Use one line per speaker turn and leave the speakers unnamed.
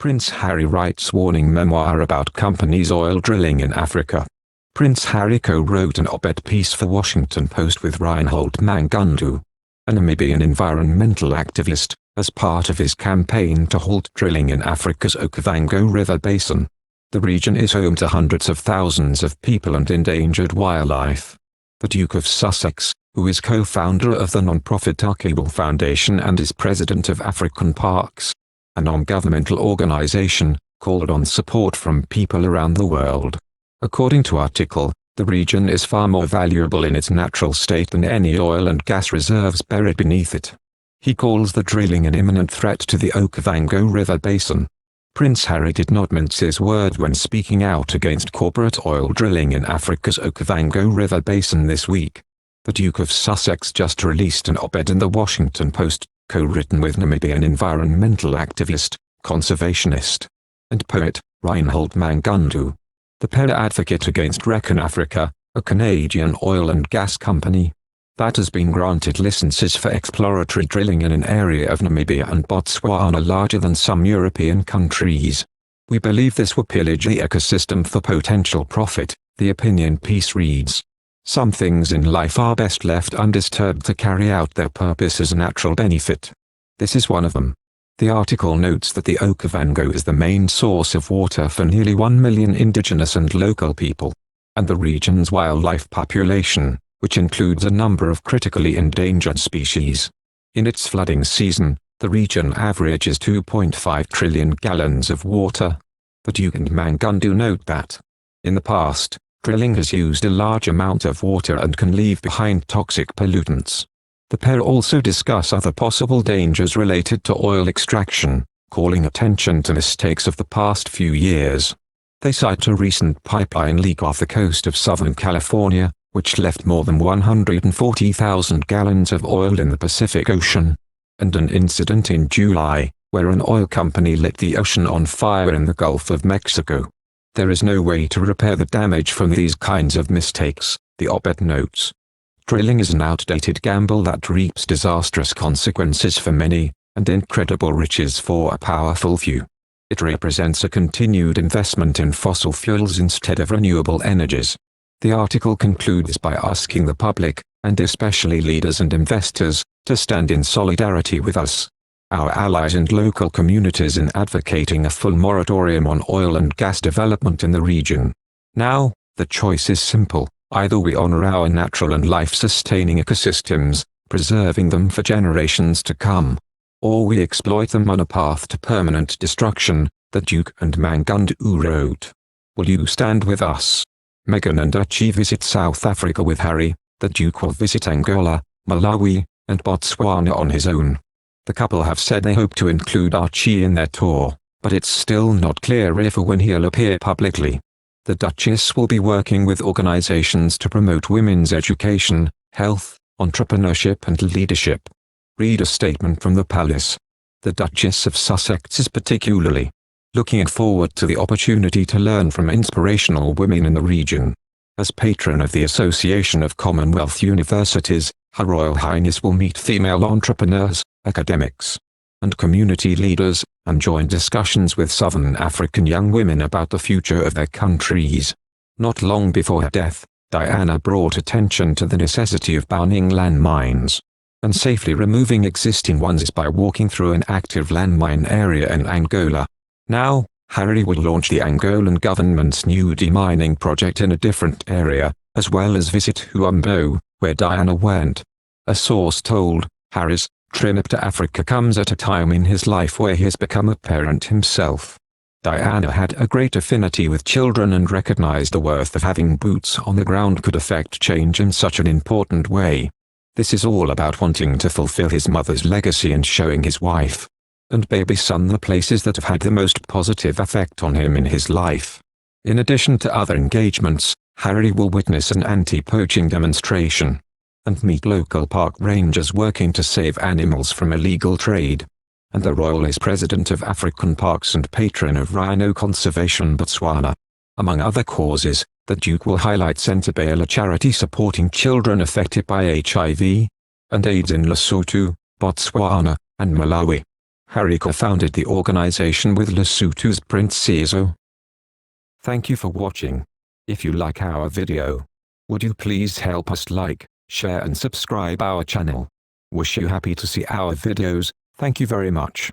Prince Harry writes warning memoir about companies' oil drilling in Africa. Prince Harry co-wrote an op-ed piece for Washington Post with Reinhold Mangundu, a Namibian environmental activist, as part of his campaign to halt drilling in Africa's Okavango River Basin. The region is home to hundreds of thousands of people and endangered wildlife. The Duke of Sussex, who is co-founder of the non-profit Archibald Foundation and is president of African Parks, a non-governmental organization, called on support from people around the world. According to article, the region is far more valuable in its natural state than any oil and gas reserves buried beneath it. He calls the drilling an imminent threat to the Okavango River Basin. Prince Harry did not mince his words when speaking out against corporate oil drilling in Africa's Okavango River Basin this week. The Duke of Sussex just released an op-ed in the Washington Post, co-written with Namibian environmental activist, conservationist, and poet, Reinhold Mangundu. The pair advocate against Recon Africa, a Canadian oil and gas company that has been granted licenses for exploratory drilling in an area of Namibia and Botswana larger than some European countries. We believe this will pillage the ecosystem for potential profit, the opinion piece reads. Some things in life are best left undisturbed to carry out their purpose as a natural benefit. This is one of them. The article notes that the Okavango is the main source of water for nearly 1 million indigenous and local people, and the region's wildlife population, which includes a number of critically endangered species. In its flooding season, the region averages 2.5 trillion gallons of water. The Duke and Mangundu note that, in the past, drilling has used a large amount of water and can leave behind toxic pollutants. The pair also discuss other possible dangers related to oil extraction, calling attention to mistakes of the past few years. They cite a recent pipeline leak off the coast of Southern California, which left more than 140,000 gallons of oil in the Pacific Ocean, and an incident in July, where an oil company lit the ocean on fire in the Gulf of Mexico. There is no way to repair the damage from these kinds of mistakes, the op-ed notes. Drilling is an outdated gamble that reaps disastrous consequences for many, and incredible riches for a powerful few. It represents a continued investment in fossil fuels instead of renewable energies. The article concludes by asking the public, and especially leaders and investors, to stand in solidarity with us, our allies and local communities in advocating a full moratorium on oil and gas development in the region. Now, the choice is simple. Either we honor our natural and life-sustaining ecosystems, preserving them for generations to come, or we exploit them on a path to permanent destruction, the Duke and Mangundu wrote. Will you stand with us? Meghan and Archie visit South Africa with Harry. The Duke will visit Angola, Malawi, and Botswana on his own. The couple have said they hope to include Archie in their tour, but it's still not clear if or when he'll appear publicly. The Duchess will be working with organizations to promote women's education, health, entrepreneurship and leadership. Read a statement from the palace. The Duchess of Sussex is particularly looking forward to the opportunity to learn from inspirational women in the region. As patron of the Association of Commonwealth Universities, Her Royal Highness will meet female entrepreneurs, academics, and community leaders, and join discussions with Southern African young women about the future of their countries. Not long before her death, Diana brought attention to the necessity of banning landmines, and safely removing existing ones by walking through an active landmine area in Angola. Now, Harry will launch the Angolan government's new demining project in a different area, as well as visit Huambo, where Diana went. A source told, Harry's trip to Africa comes at a time in his life where he has become a parent himself. Diana had a great affinity with children and recognized the worth of having boots on the ground could affect change in such an important way. This is all about wanting to fulfill his mother's legacy and showing his wife and baby son the places that have had the most positive effect on him in his life. In addition to other engagements, Harry will witness an anti-poaching demonstration and meet local park rangers working to save animals from illegal trade. And the royal is president of African Parks and patron of rhino conservation Botswana. Among other causes, the Duke will highlight Centerbale, a charity supporting children affected by HIV and AIDS in Lesotho, Botswana, and Malawi. Hariko founded the organization with Lesotho's Prince Seeiso. Thank you for watching. If you like our video, would you please help us like, share and subscribe our channel. Wish you happy to see our videos. Thank you very much.